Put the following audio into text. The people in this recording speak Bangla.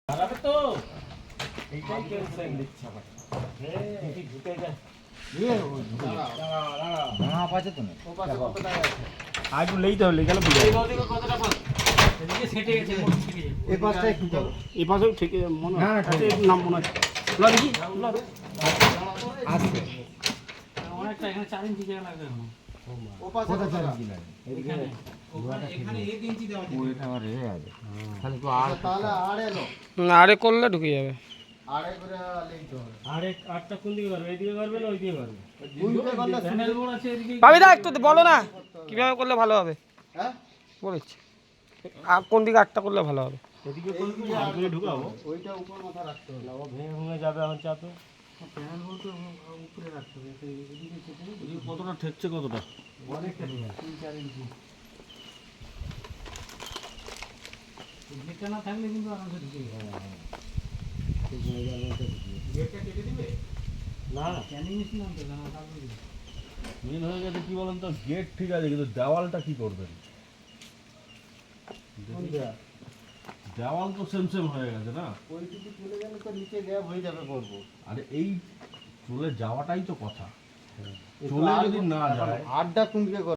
দাঁড়াবে তো এইটাই টেনশন দিচ্ছে আমার দেখি ঢুকে যায় আর একটু লেই তো লেগে গেল এই পাশটা একটু করো এই পাশেও ঠিক মনে হয় নাম মনে হয় খোলা দেখি খোলা আছে অনেকটা এখানে 4 ইঞ্চি জায়গা লাগবে এখন ও পাশে কত 4 ইঞ্চি লাগে এখানে এখানে 1 ইঞ্চি দেওয়া আছে ওইটা আমার রে আছে খালি তো আর তাহলে আর এলো আরে করলে ঢুকে যাবে আরে করে লেইতে হবে আরে আটটা কোন দিকে করবে এইদিকে করবে না ওইদিকে করবে কোন দিকে করলে প্যানেল বোর্ড আছে এদিকে পাবিদা একটু বলো না কিভাবে করলে ভালো হবে হ্যাঁ বলেছি আর কোন দিকে আটটা করলে ভালো হবে এদিকে করলে আর করে ঢুকাবো ওইটা উপর মাথা রাখতে হবে ও ভেঙে যাবে এখন চা তো প্যানেল বোর্ড তো উপরে রাখতে হবে এদিকে এদিকে কতটা ঠেকছে কতটা অনেকটা ঠিক আছে 3-4 ইঞ্চি গেটটা না থাকলে কিন্তু আরামসে ঢুকে যাবে গেটটা কেটে দিবে না ক্যানিং মেশিন আনতে না তারপরে মেন হয়ে গেছে কি বলেন তো গেট ঠিক আছে কিন্তু দেওয়ালটা কি করবেন দেওয়াল তো সেম সেম হয়ে গেছে না ওইটুকু চলে গেলে তো নিচে গ্যাপ হয়ে যাবে পড়বো আরে এই চলে যাওয়াটাই তো কথা চলে যদি না যায় আড্ডা কোন দিকে